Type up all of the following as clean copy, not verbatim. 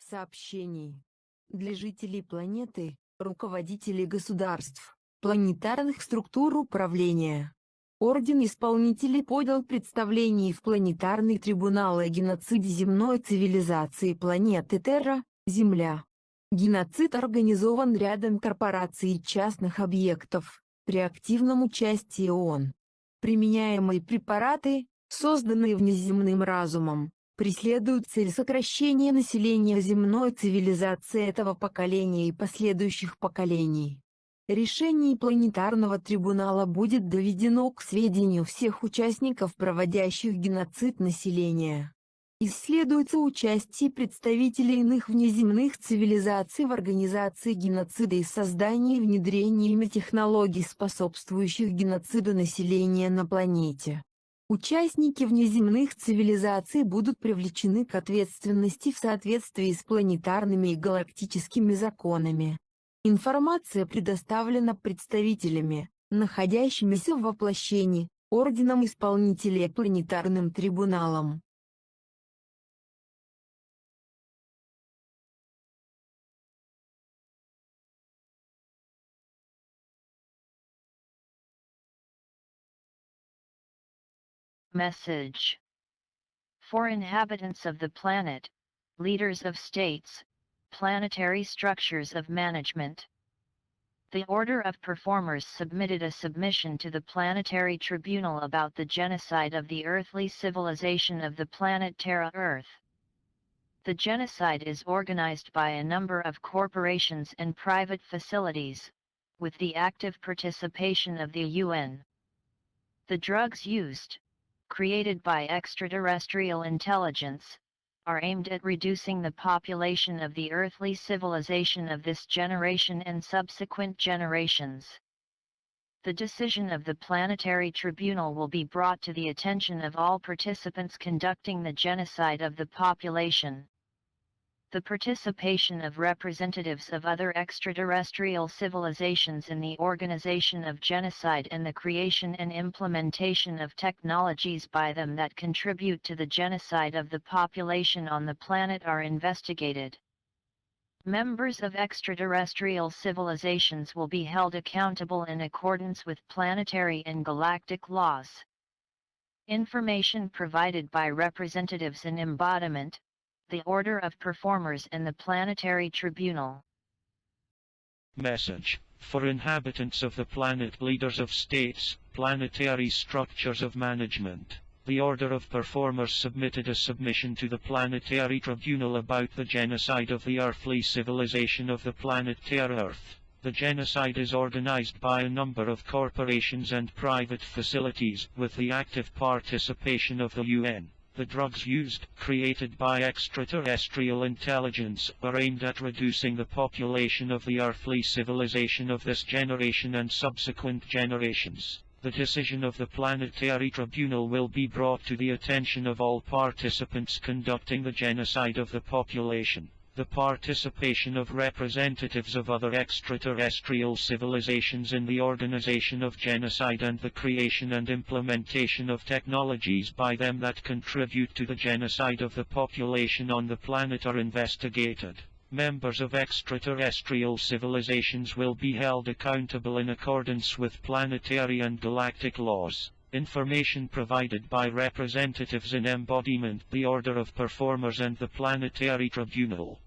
сообщений. Для жителей планеты, руководителей государств, планетарных структур управления. Орден Исполнителей подал представление в Планетарный трибунал о геноциде земной цивилизации планеты Терра, Земля. Геноцид организован рядом корпораций и частных объектов, при активном участии ООН. Применяемые препараты, созданные внеземным разумом, преследуют цель сокращения населения земной цивилизации этого поколения и последующих поколений. Решение планетарного трибунала будет доведено к сведению всех участников, проводящих геноцид населения. Исследуется участие представителей иных внеземных цивилизаций в организации геноцида и создании и внедрении ими технологий, способствующих геноциду населения на планете. Участники внеземных цивилизаций будут привлечены к ответственности в соответствии с планетарными и галактическими законами. Информация предоставлена представителями, находящимися в воплощении, Орденом Исполнителей и Планетарным трибуналом. Message. For inhabitants of the planet, leaders of states, planetary structures of management. The Order of Performers submitted a submission to the Planetary Tribunal about the genocide of the earthly civilization of the planet Terra Earth. The genocide is organized by a number of corporations and private facilities, with the active participation of the UN. The drugs used, created by extraterrestrial intelligence, are aimed at reducing the population of the earthly civilization of this generation and subsequent generations. The decision of the Planetary Tribunal will be brought to the attention of all participants conducting the genocide of the population. The participation of representatives of other extraterrestrial civilizations in the organization of genocide and the creation and implementation of technologies by them that contribute to the genocide of the population on the planet are investigated. Members of extraterrestrial civilizations will be held accountable in accordance with planetary and galactic laws. Information provided by representatives in embodiment, the Order of Performers and the Planetary Tribunal. Message. For inhabitants of the planet, leaders of states, planetary structures of management. The Order of Performers submitted a submission to the Planetary Tribunal about the genocide of the earthly civilization of the planet Terra Earth. The genocide is organized by a number of corporations and private facilities, with the active participation of the UN. The drugs used, created by extraterrestrial intelligence, are aimed at reducing the population of the earthly civilization of this generation and subsequent generations. The decision of the Planetary Tribunal will be brought to the attention of all participants conducting the genocide of the population. The participation of representatives of other extraterrestrial civilizations in the organization of genocide and the creation and implementation of technologies by them that contribute to the genocide of the population on the planet are investigated. Members of extraterrestrial civilizations will be held accountable in accordance with planetary and galactic laws. Information provided by representatives in embodiment, the Order of Performers and the Planetary Tribunal.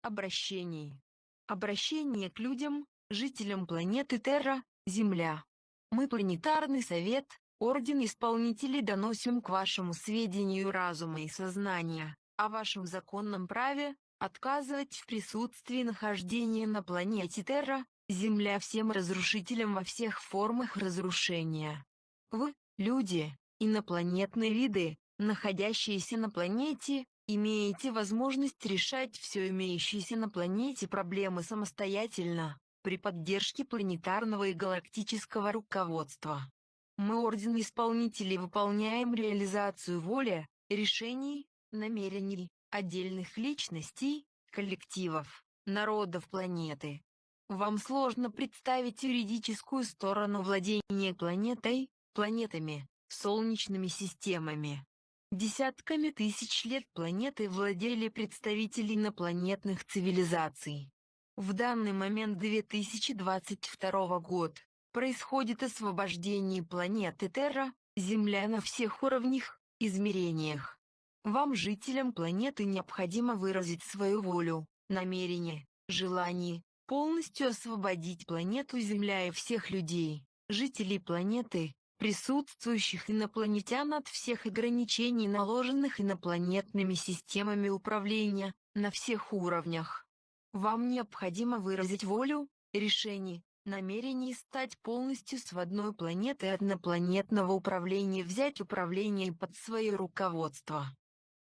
Обращение. Обращение к людям, жителям планеты Терра, Земля. Мы, Планетарный Совет, Орден Исполнителей, доносим к вашему сведению разума и сознания о вашем законном праве отказывать в присутствии нахождения на планете Терра, Земля, всем разрушителям во всех формах разрушения. Вы, люди, инопланетные виды, находящиеся на планете, имеете возможность решать все имеющиеся на планете проблемы самостоятельно, при поддержке планетарного и галактического руководства. Мы, Орден Исполнителей, выполняем реализацию воли, решений, намерений, отдельных личностей, коллективов, народов планеты. Вам сложно представить юридическую сторону владения планетами, солнечными системами. Десятками тысяч лет планеты владели представители инопланетных цивилизаций. В данный момент 2022 год происходит освобождение планеты Терра, Земля на всех уровнях, измерениях. Вам, жителям планеты, необходимо выразить свою волю, намерение, желание, полностью освободить планету Земля и всех людей, жителей планеты, присутствующих инопланетян, от всех ограничений, наложенных инопланетными системами управления, на всех уровнях. Вам необходимо выразить волю, решение, намерение стать полностью сводной планетой от инопланетного управления, взять управление под свое руководство.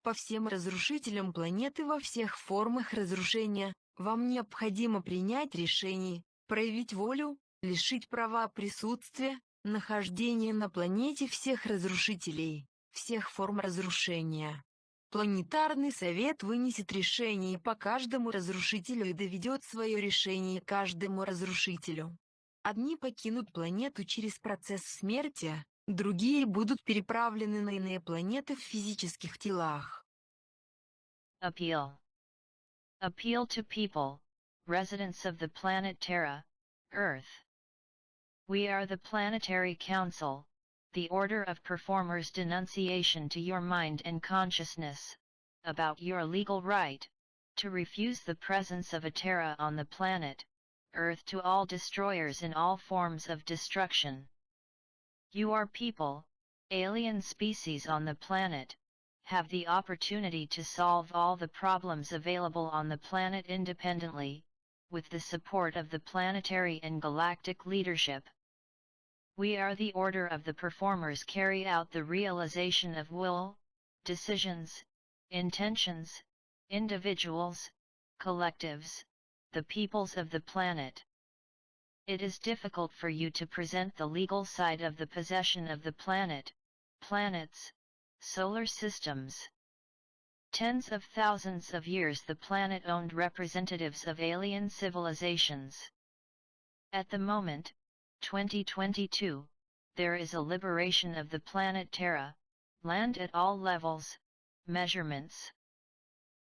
По всем разрушителям планеты во всех формах разрушения, вам необходимо принять решение, проявить волю, лишить права присутствия, нахождения на планете всех разрушителей, всех форм разрушения. Планетарный совет вынесет решение по каждому разрушителю и доведет свое решение каждому разрушителю. Одни покинут планету через процесс смерти, другие будут переправлены на иные планеты в физических телах. Appeal. Appeal to people, residents of the planet Terra, Earth. We are the Planetary Council, the order of performers' denunciation to your mind and consciousness, about your legal right, to refuse the presence of a Terra on the planet, Earth, to all destroyers in all forms of destruction. You are people, alien species on the planet, have the opportunity to solve all the problems available on the planet independently, with the support of the planetary and galactic leadership. We are the order of the performers, carry out the realization of will, decisions, intentions, individuals, collectives, the peoples of the planet. It is difficult for you to present the legal side of the possession of the planet, planets, solar systems. Tens of thousands of years the planet owned representatives of alien civilizations. At the moment, 2022, there is a liberation of the planet Terra, land at all levels, measurements.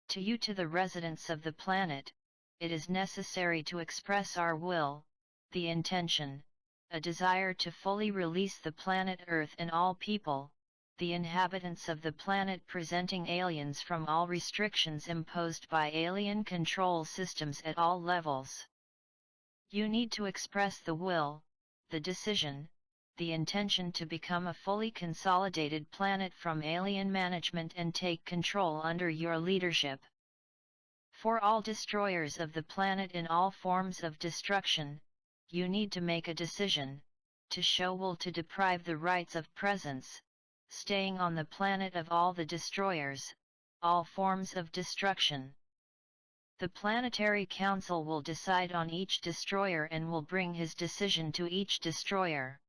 To you, to the residents of the planet, it is necessary to express our will, the intention, a desire to fully release the planet Earth and all people, the inhabitants of the planet, presenting aliens from all restrictions imposed by alien control systems at all levels. You need to express the will, the decision, the intention to become a fully consolidated planet from alien management and take control under your leadership. For all destroyers of the planet in all forms of destruction, you need to make a decision, to show will, to deprive the rights of presence, staying on the planet of all the destroyers, all forms of destruction. The Planetary Council will decide on each destroyer and will bring his decision to each destroyer.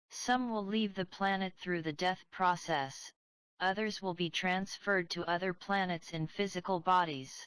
Some will leave the planet through the death process, others will be transferred to other planets in physical bodies.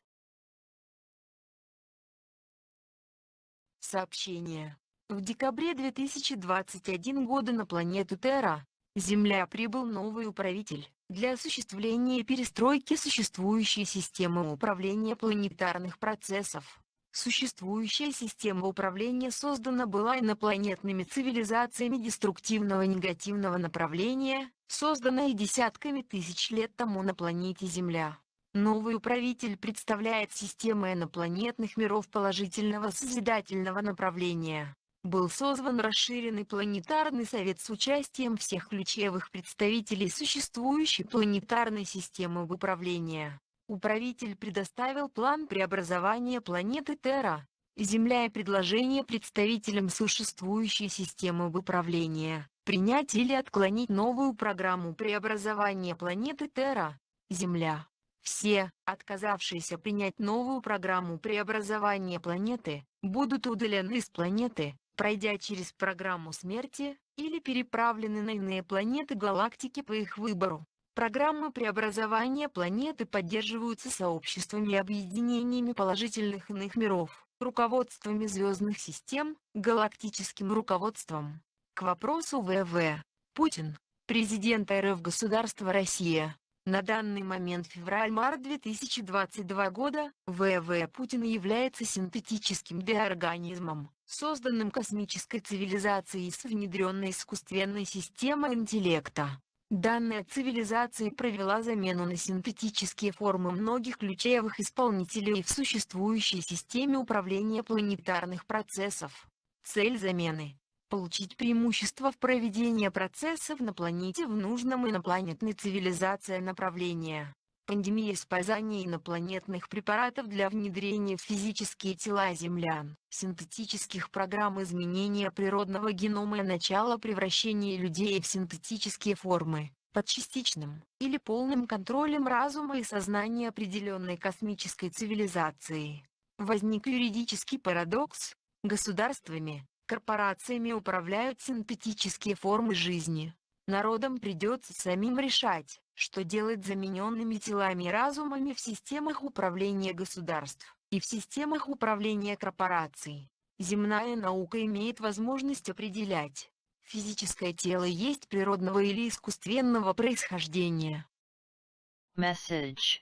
Сообщение. В декабре 2021 года на планету Терра, Земля, прибыл новый управитель для осуществления и перестройки существующей системы управления планетарных процессов. Существующая система управления создана была инопланетными цивилизациями деструктивного негативного направления, созданная десятками тысяч лет тому на планете Земля. Новый управитель представляет систему инопланетных миров положительного созидательного направления. Был созван расширенный планетарный совет с участием всех ключевых представителей существующей планетарной системы управления. Управитель предоставил план преобразования планеты Терра, Земля, и предложение представителям существующей системы управления принять или отклонить новую программу преобразования планеты Терра, Земля. Все, отказавшиеся принять новую программу преобразования планеты, будут удалены из планеты, пройдя через программу смерти, или переправлены на иные планеты галактики по их выбору. Программы преобразования планеты поддерживаются сообществами и объединениями положительных иных миров, руководствами звездных систем, галактическим руководством. К вопросу В.В. Путин, президент РФ Государства Россия. На данный момент февраль-март 2022 года, В.В. Путин является синтетическим биоорганизмом, созданным космической цивилизацией с внедренной искусственной системой интеллекта. Данная цивилизация провела замену на синтетические формы многих ключевых исполнителей в существующей системе управления планетарных процессов. Цель замены – получить преимущество в проведении процессов на планете в нужном инопланетной цивилизации направлении. Пандемия использования инопланетных препаратов для внедрения в физические тела землян, синтетических программ изменения природного генома и начало превращения людей в синтетические формы, под частичным или полным контролем разума и сознания определенной космической цивилизации. Возник юридический парадокс: государствами, корпорациями управляют синтетические формы жизни. Народам придется самим решать, что делать с замененными телами и разумами в системах управления государств и в системах управления корпораций. Земная наука имеет возможность определять, физическое тело есть природного или искусственного происхождения. Message.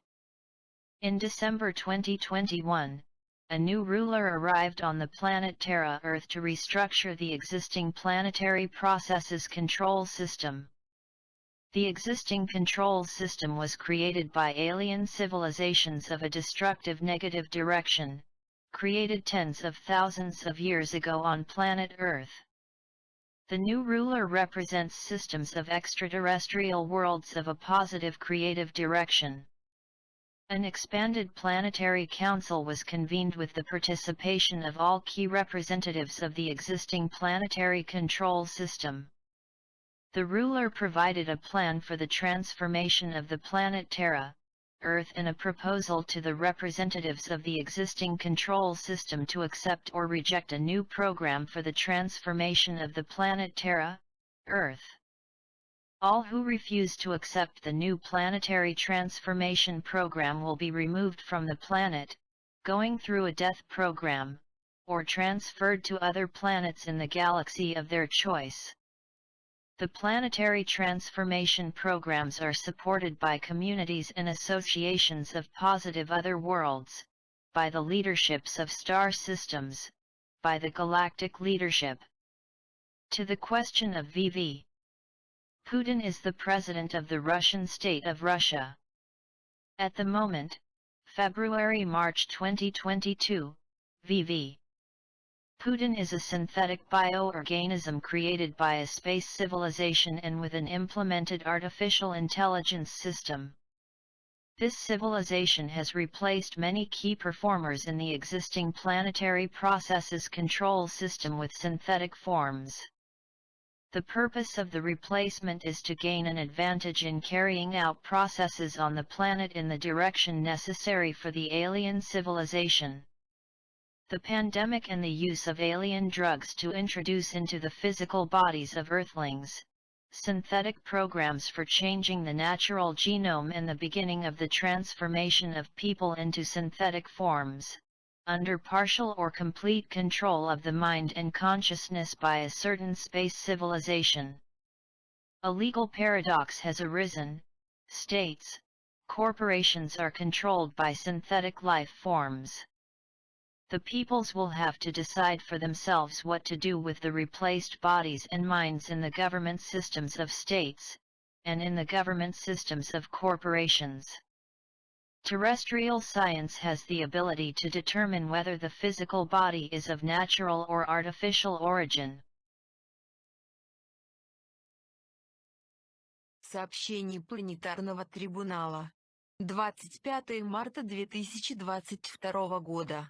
In December 2021, a new ruler arrived on the planet Terra Earth to restructure the existing planetary processes control system. The existing control system was created by alien civilizations of a destructive negative direction, created tens of thousands of years ago on planet Earth. The new ruler represents systems of extraterrestrial worlds of a positive creative direction. An expanded planetary council was convened with the participation of all key representatives of the existing planetary control system. The ruler provided a plan for the transformation of the planet Terra, Earth, and a proposal to the representatives of the existing control system to accept or reject a new program for the transformation of the planet Terra, Earth. All who refuse to accept the new planetary transformation program will be removed from the planet, going through a death program, or transferred to other planets in the galaxy of their choice. The planetary transformation programs are supported by communities and associations of positive other worlds, by the leaderships of star systems, by the galactic leadership. To the question of VV. Putin is the president of the Russian state of Russia. At the moment, February-March 2022, VV. Putin is a synthetic bioorganism created by a space civilization and with an implemented artificial intelligence system. This civilization has replaced many key performers in the existing planetary processes control system with synthetic forms. The purpose of the replacement is to gain an advantage in carrying out processes on the planet in the direction necessary for the alien civilization. The pandemic and the use of alien drugs to introduce into the physical bodies of Earthlings, synthetic programs for changing the natural genome and the beginning of the transformation of people into synthetic forms, under partial or complete control of the mind and consciousness by a certain space civilization. A legal paradox has arisen: states, corporations are controlled by synthetic life forms. The peoples will have to decide for themselves what to do with the replaced bodies and minds in the government systems of states, and in the government systems of corporations. Terrestrial science has the ability to determine whether the physical body is of natural or artificial origin. Сообщение планетарного трибунала. 25 марта 2022 года.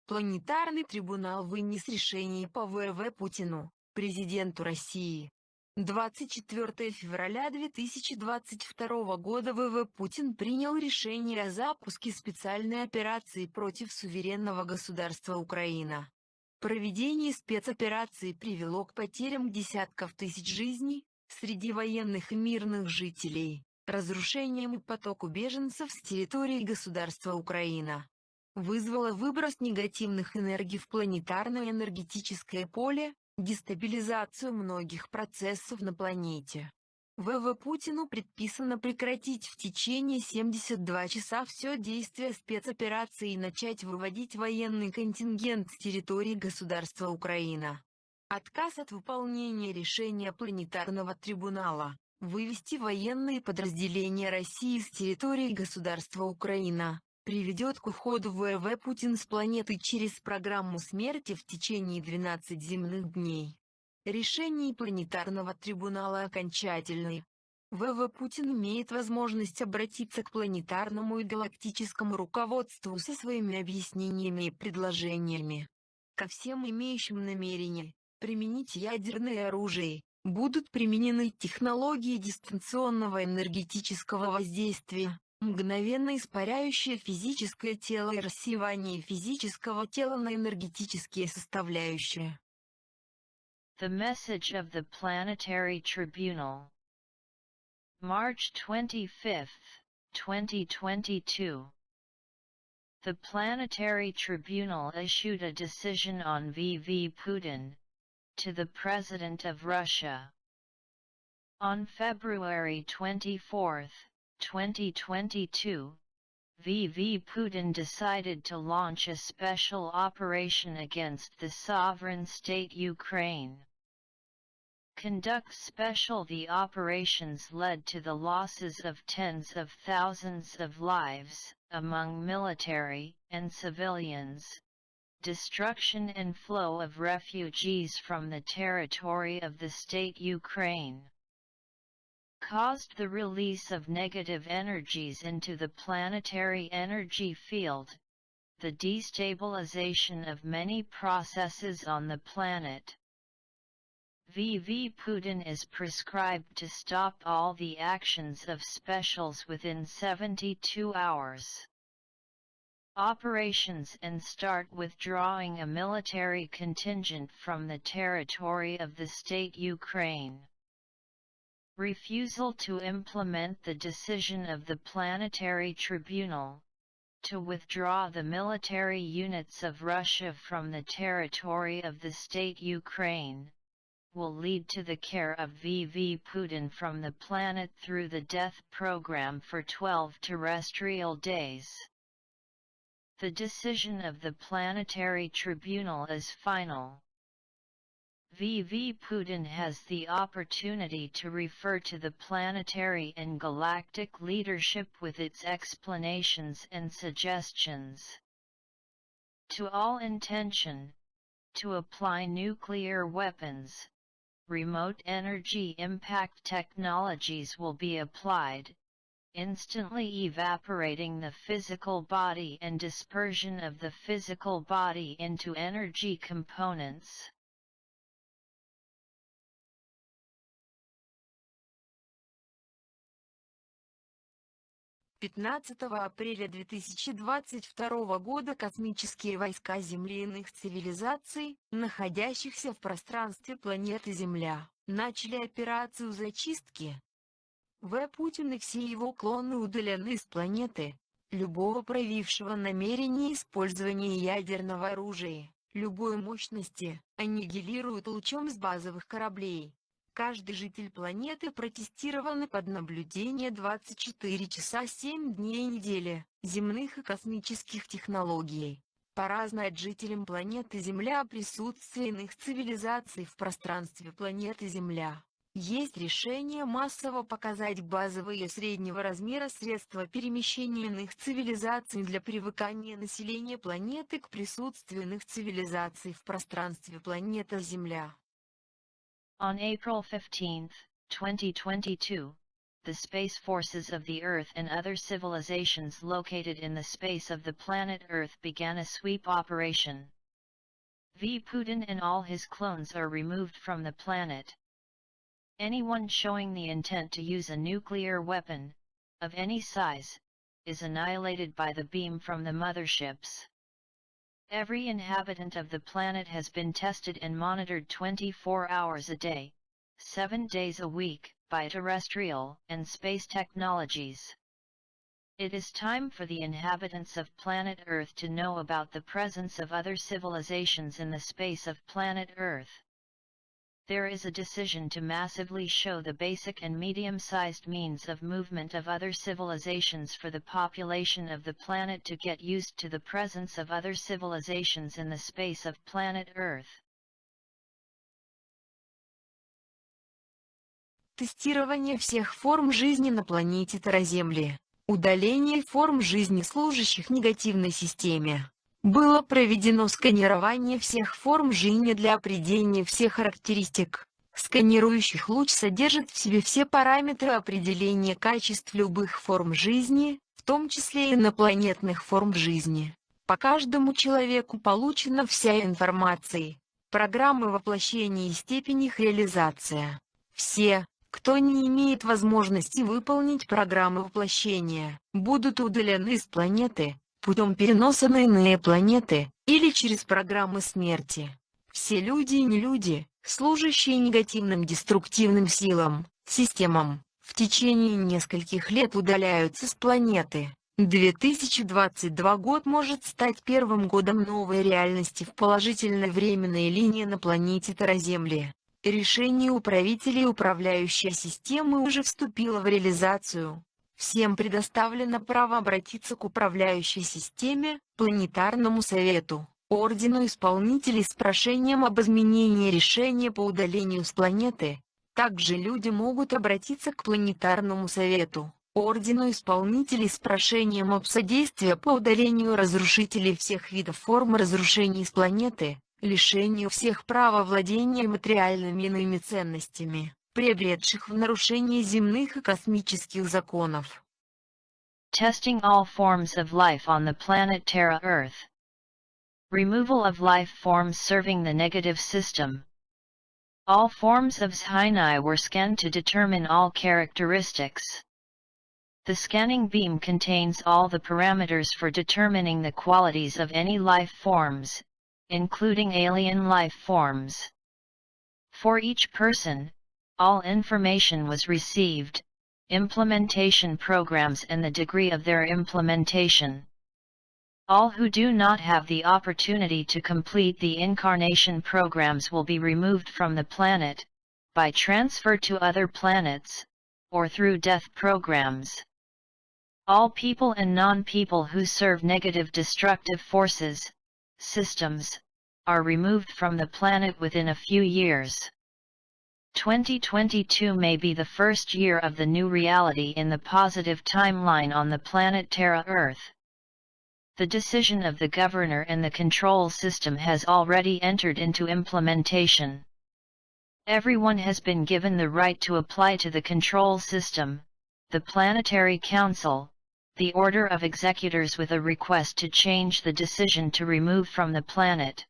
Планетарный трибунал вынес решение по В.В. Путину, президенту России. 24 февраля 2022 года В.В. Путин принял решение о запуске специальной операции против суверенного государства Украина. Проведение спецоперации привело к потерям десятков тысяч жизней среди военных и мирных жителей, разрушениям и потоку беженцев с территории государства Украина. вызвало выброс негативных энергий в планетарное энергетическое поле, дестабилизацию многих процессов на планете. ВВ Путину предписано прекратить в течение 72 часа все действие спецоперации и начать выводить военный контингент с территории государства Украина. Отказ от выполнения решения планетарного трибунала вывести военные подразделения России с территории государства Украина приведет к уходу ВВ Путин с планеты через программу смерти в течение 12 земных дней. Решение планетарного трибунала окончательны. ВВ Путин имеет возможность обратиться к планетарному и галактическому руководству со своими объяснениями и предложениями. Ко всем имеющим намерение применить ядерное оружие будут применены технологии дистанционного энергетического воздействия, мгновенно испаряющее физическое тело и рассеивание физического тела на энергетические составляющие. The message of the Planetary Tribunal. March 25, 2022. The Planetary Tribunal issued a decision on VV Putin, to the President of Russia. On February 24, 2022, VV Putin decided to launch a special operation against the sovereign state Ukraine. Conduct specialty operations led to the losses of tens of thousands of lives, among military and civilians, destruction and flow of refugees from the territory of the state Ukraine. Caused the release of negative energies into the planetary energy field, the destabilization of many processes on the planet. VV Putin is prescribed to stop all the actions of specials within 72 hours. Operations and start withdrawing a military contingent from the territory of the state Ukraine. Refusal to implement the decision of the Planetary Tribunal, to withdraw the military units of Russia from the territory of the state Ukraine, will lead to the care of VV Putin from the planet through the death program for 12 terrestrial days. The decision of the Planetary Tribunal is final. VV Putin has the opportunity to refer to the planetary and galactic leadership with its explanations and suggestions. To all intention, to apply nuclear weapons, remote energy impact technologies will be applied, instantly evaporating the physical body and dispersion of the physical body into energy components. Апреля 2022 года космические войска Земли и иных цивилизаций, находящихся в пространстве планеты Земля, начали операцию зачистки. Путин и все его клоны удалены с планеты. Любого проявившего намерение использования ядерного оружия, любой мощности, аннигилируют лучом с базовых кораблей. Каждый житель планеты протестирован под наблюдение 24 часа 7 дней недели, земных и космических технологий. Пора знать жителям планеты Земля о присутствии иных цивилизаций в пространстве планеты Земля. Есть решение массово показать базовые среднего размера средства перемещения иных цивилизаций для привыкания населения планеты к присутствию иных цивилизаций в пространстве планеты Земля. On April 15, 2022, the space forces of the Earth and other civilizations located in the space of the planet Earth began a sweep operation. V. Putin and all his clones are removed from the planet. Anyone showing the intent to use a nuclear weapon, of any size, is annihilated by the beam from the motherships. Every inhabitant of the planet has been tested and monitored 24 hours a day, 7 days a week, by terrestrial and space technologies. It is time for the inhabitants of planet Earth to know about the presence of other civilizations in the space of planet Earth. There is a decision to massively show the basic and medium-sized means of movement of other civilizations for the population of the planet to get used to the presence of other civilizations in the space of planet Earth. Тестирование всех форм жизни на планете Терра-Земли. Удаление форм жизни, служащих негативной системе. Было проведено сканирование всех форм жизни для определения всех характеристик. Сканирующих луч содержит в себе все параметры определения качеств любых форм жизни, в том числе и инопланетных форм жизни. По каждому человеку получена вся информация, программы воплощения и степень их реализации. Все, кто не имеет возможности выполнить программы воплощения, будут удалены с планеты, путем переноса на иные планеты, или через программы смерти. Все люди и нелюди, служащие негативным деструктивным силам, системам, в течение нескольких лет удаляются с планеты. 2022 год может стать первым годом новой реальности в положительной временной линии на планете Терра-Земли. Решение управителей управляющей системы уже вступило в реализацию. Всем предоставлено право обратиться к управляющей системе, планетарному совету, ордену исполнителей с прошением об изменении решения по удалению с планеты. Также люди могут обратиться к планетарному совету, ордену исполнителей с прошением об содействии по удалению разрушителей всех видов форм разрушений с планеты, лишению всех права владения материальными иными ценностями, приобретших в нарушении земных и космических законов. Testing all forms of life on the planet Terra Earth. Removal of life forms serving the negative system. All forms of Zhai were scanned to determine all characteristics. The scanning beam contains all the parameters for determining the qualities of any life forms, including alien life forms. For each person, all information was received, implementation programs and the degree of their implementation. All who do not have the opportunity to complete the incarnation programs will be removed from the planet, by transfer to other planets, or through death programs. All people and non-people who serve negative destructive forces, systems, are removed from the planet within a few years. 2022 may be the first year of the new reality in the positive timeline on the planet Terra Earth. The decision of the governor and the control system has already entered into implementation. Everyone has been given the right to apply to the control system, the Planetary Council, the Order of Executors with a request to change the decision to remove from the planet.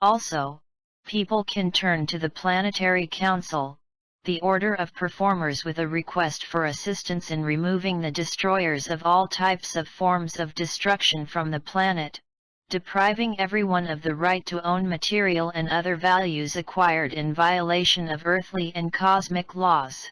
Also, people can turn to the Planetary Council, the Order of Performers with a request for assistance in removing the destroyers of all types of forms of destruction from the planet, depriving everyone of the right to own material and other values acquired in violation of earthly and cosmic laws.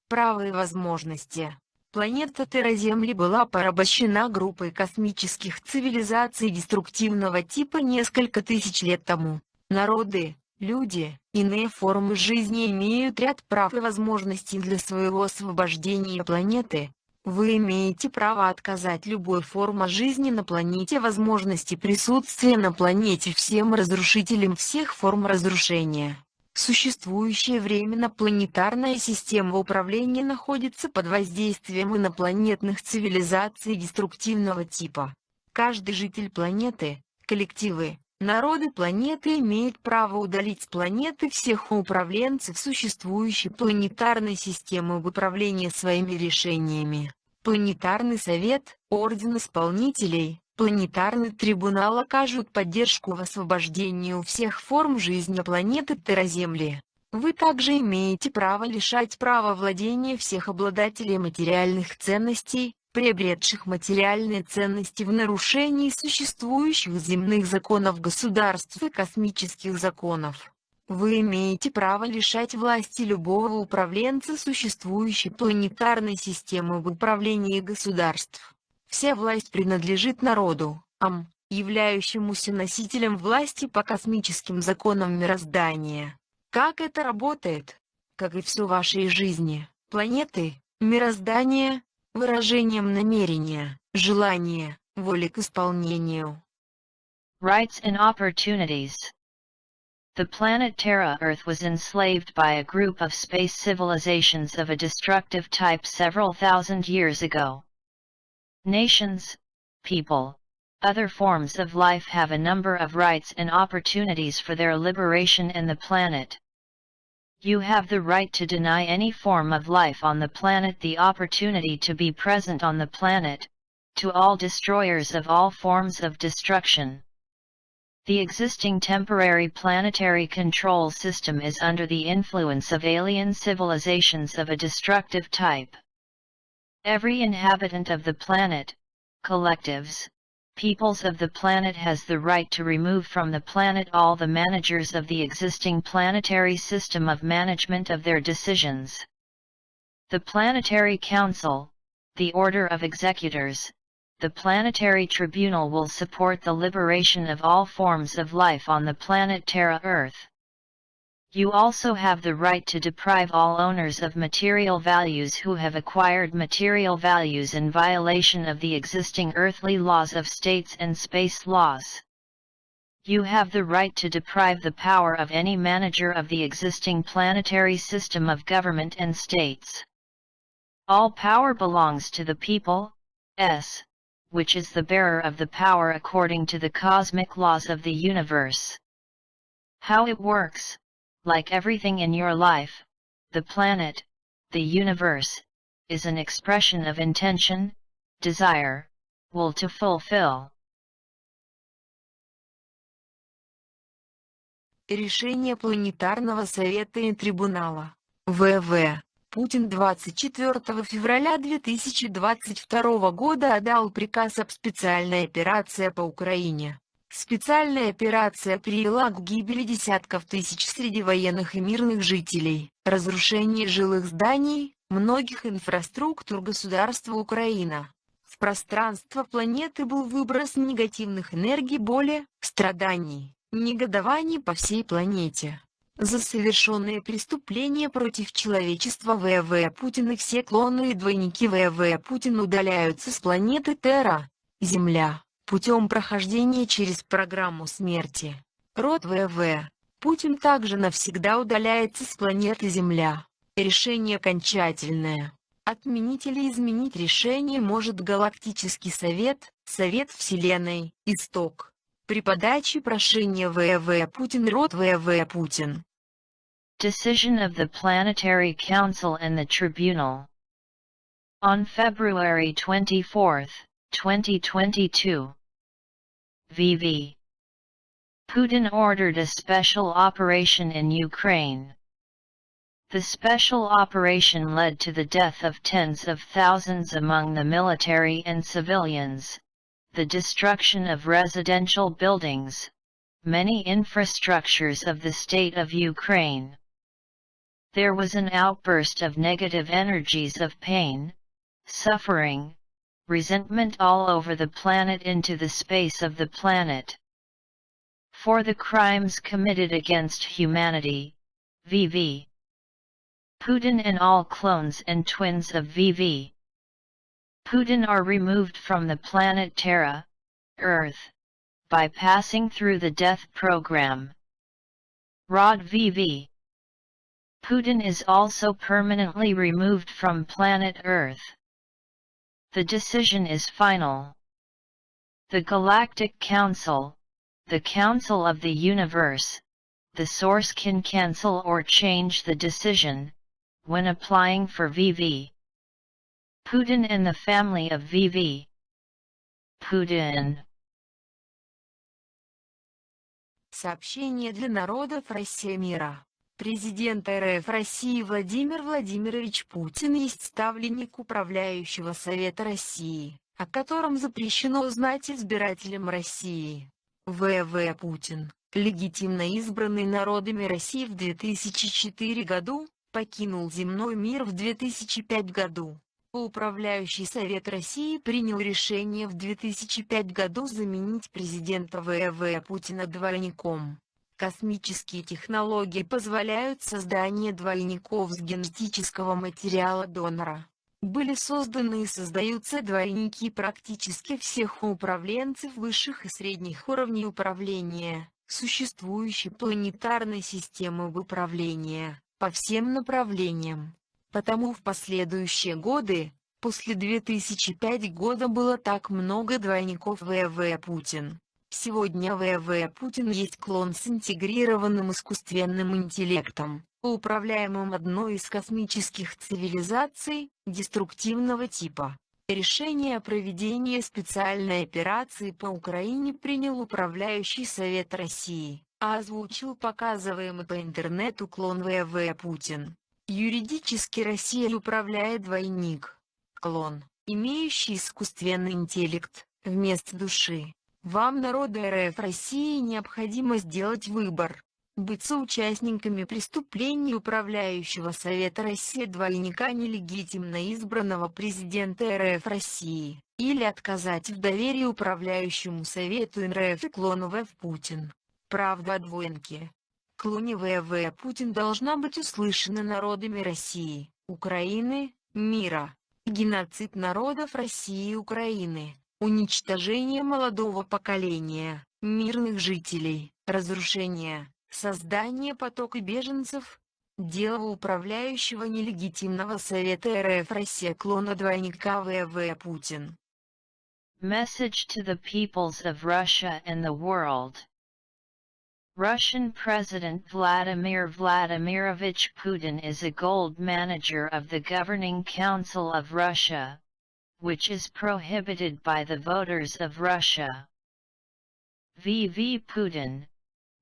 Права и возможности. Планета Терра-Земли была порабощена группой космических цивилизаций деструктивного типа несколько тысяч лет тому. Народы, люди, иные формы жизни имеют ряд прав и возможностей для своего освобождения планеты. Вы имеете право отказать любой форме жизни на планете возможности присутствия на планете всем разрушителям всех форм разрушения. Существующая временно планетарная система управления находится под воздействием инопланетных цивилизаций деструктивного типа. Каждый житель планеты, коллективы, народы планеты имеют право удалить с планеты всех управленцев существующей планетарной системы управления своими решениями. Планетарный совет, орден исполнителей, планетарный трибунал окажут поддержку в освобождении всех форм жизни планеты Терра-Земли. Вы также имеете право лишать права владения всех обладателей материальных ценностей, приобретших материальные ценности в нарушении существующих земных законов государств и космических законов. Вы имеете право лишать власти любого управленца существующей планетарной системы в управлении государств. Вся власть принадлежит народу, являющемуся носителем власти по космическим законам мироздания. Как это работает? Как и все в вашей жизни, планеты, мироздание, выражением намерения, желания, воли к исполнению. Rights and opportunities. The planet Terra Earth was enslaved by a group of space civilizations of a destructive type several thousand years ago. Nations, people, other forms of life have a number of rights and opportunities for their liberation in the planet. You have the right to deny any form of life on the planet the opportunity to be present on the planet, to all destroyers of all forms of destruction. The existing temporary planetary control system is under the influence of alien civilizations of a destructive type. Every inhabitant of the planet, collectives, peoples of the planet has the right to remove from the planet all the managers of the existing planetary system of management of their decisions. The Planetary Council, the Order of Executors, the Planetary Tribunal will support the liberation of all forms of life on the planet Terra Earth. You also have the right to deprive all owners of material values who have acquired material values in violation of the existing earthly laws of states and space laws. You have the right to deprive the power of any manager of the existing planetary system of government and states. All power belongs to the people, which is the bearer of the power according to the cosmic laws of the universe. How it works, like everything in your life, the planet, the universe, is an expression of intention, desire, will to fulfill. Решение Планетарного совета и трибунала. ВВ. Путин 24 февраля 2022 года отдал приказ об специальной операции по Украине. Специальная операция привела к гибели десятков тысяч среди военных и мирных жителей, разрушению жилых зданий, многих инфраструктур государства Украина. В пространство планеты был выброс негативных энергий боли, страданий, негодований по всей планете. За совершенные преступления против человечества ВВ Путин и все клоны и двойники ВВ Путин удаляются с планеты Терра, Земля, путем прохождения через программу смерти. Род ВВ Путин также навсегда удаляется с планеты Земля. Решение окончательное. Отменить или изменить решение может Галактический Совет, Совет Вселенной, Исток. При подаче прошения ВВ Путин род ВВ Путин. Decision of the Planetary Council and the Tribunal. On February 24, 2022, VV. Putin ordered a special operation in Ukraine. The special operation led to the death of tens of thousands among the military and civilians, the destruction of residential buildings, many infrastructures of the state of Ukraine. There was an outburst of negative energies of pain, suffering, resentment all over the planet into the space of the planet. For the crimes committed against humanity, VV. Putin and all clones and twins of VV. Putin are removed from the planet Terra, Earth, by passing through the death program. Rod VV. Putin is also permanently removed from planet Earth. The decision is final. The Galactic Council, the Council of the Universe, the source can cancel or change the decision, when applying for VV. Putin and the family of VV. Putin. Сообщение для народов России и мира. Президент РФ России Владимир Владимирович Путин есть ставленник Управляющего Совета России, о котором запрещено узнать избирателям России. ВВ Путин. легитимно избранный народами России в 2004 году, покинул земной мир в 2005 году. Управляющий Совет России принял решение в 2005 году заменить президента ВВ Путина двойником. Космические технологии позволяют создание двойников с генетического материала донора. Были созданы и создаются двойники практически всех управленцев высших и средних уровней управления, существующей планетарной системы управления, по всем направлениям. Потому в последующие годы, после 2005 года было так много двойников ВВ Путин. Сегодня ВВ Путин есть клон с интегрированным искусственным интеллектом, управляемым одной из космических цивилизаций, деструктивного типа. Решение о проведении специальной операции по Украине принял Управляющий Совет России, а озвучил показываемый по интернету клон ВВ Путин. Юридически Россией управляет двойник. Клон, имеющий искусственный интеллект, вместо души. Вам, народу РФ России, необходимо сделать выбор. Быть соучастниками преступлений Управляющего Совета России двойника нелегитимно избранного президента РФ России, или отказать в доверии Управляющему Совету РФ и клону ВВ Путин. Правда о двойнике. Клоне ВВ Путин должна быть услышана народами России, Украины, мира. Геноцид народов России и Украины, уничтожение молодого поколения, мирных жителей, разрушение, создание потока беженцев. Дело Управляющего нелегитимного Совета РФ Россия клона двойника ВВ Путин. Message to the peoples of Russia and the world. Russian President Vladimir Vladimirovich Putin is a gold manager of the Governing Council of Russia, which is prohibited by the voters of Russia. VV Putin,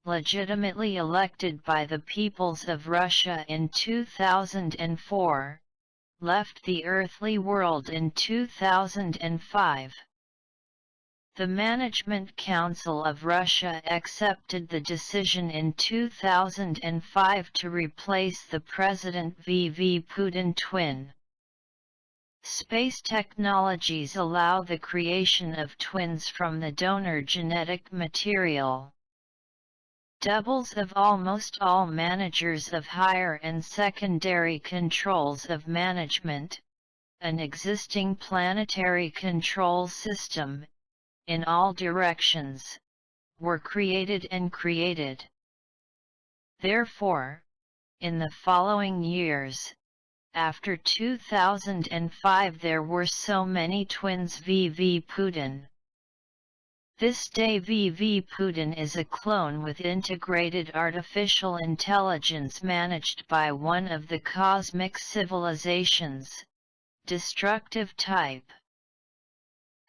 legitimately elected by the peoples of Russia in 2004, left the earthly world in 2005. The Management Council of Russia accepted the decision in 2005 to replace the President VV Putin twin. Space technologies allow the creation of twins from the donor genetic material. Doubles of almost all managers of higher and secondary controls of management, an existing planetary control system, in all directions, were created and created. Therefore, in the following years, after 2005 there were so many twins VV Putin. This day VV Putin is a clone with integrated artificial intelligence managed by one of the cosmic civilizations, destructive type.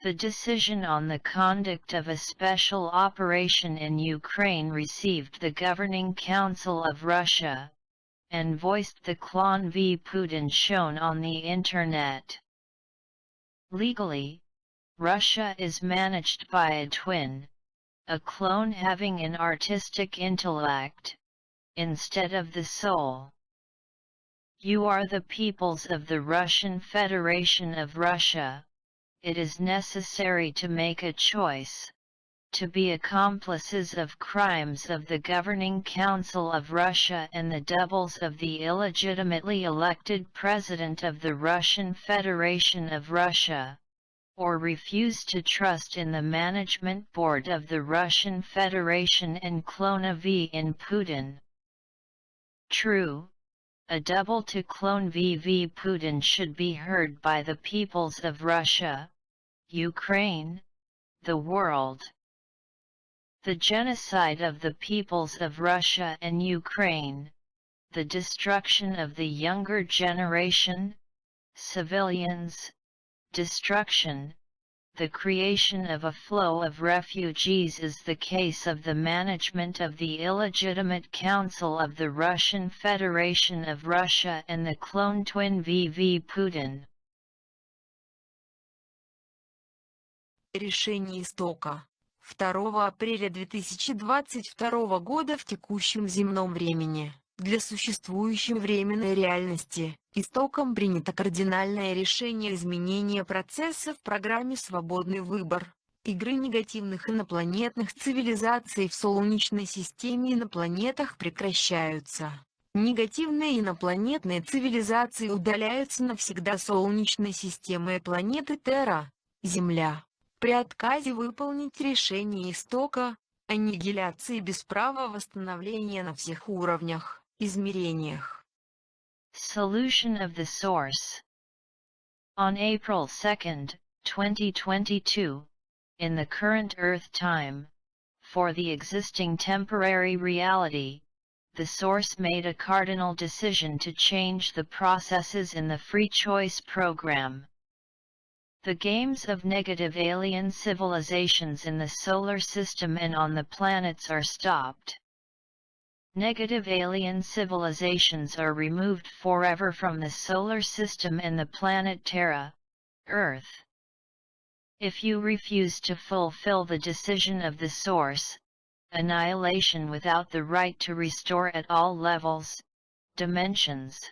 The decision on the conduct of a special operation in Ukraine received the Governing Council of Russia, and voiced the clone V Putin shown on the Internet. Legally, Russia is managed by a twin, a clone having an artistic intellect, instead of the soul. You are the peoples of the Russian Federation of Russia. It is necessary to make a choice, to be accomplices of crimes of the Governing Council of Russia and the doubles of the illegitimately elected President of the Russian Federation of Russia, or refuse to trust in the management board of the Russian Federation and clone V in Putin. True. A double to clone VV Putin should be heard by the peoples of Russia, Ukraine, the world. The genocide of the peoples of Russia and Ukraine, the destruction of the younger generation, civilians, destruction, the creation of a flow of refugees is the case of the management of the illegitimate Council of the Russian Federation of Russia and the clone twin VV Putin. Решение истока. 2 апреля 2022 года в текущем земном времени. Для существующей временной реальности истоком принято кардинальное решение изменения процесса в программе «Свободный выбор» игры негативных инопланетных цивилизаций в Солнечной системе и на планетах прекращаются. Негативные инопланетные цивилизации удаляются навсегда с Солнечной системы и планеты Терра, Земля. При отказе выполнить решение истока, аннигиляции без права восстановления на всех уровнях, измерениях. Solution of the source. On April 2, 2022, in the current Earth time, for the existing temporary reality, the source made a cardinal decision to change the processes in the free choice program. The games of negative alien civilizations in the solar system and on the planets are stopped. Negative alien civilizations are removed forever from the solar system and the planet Terra, Earth. If you refuse to fulfill the decision of the source, annihilation without the right to restore at all levels, dimensions,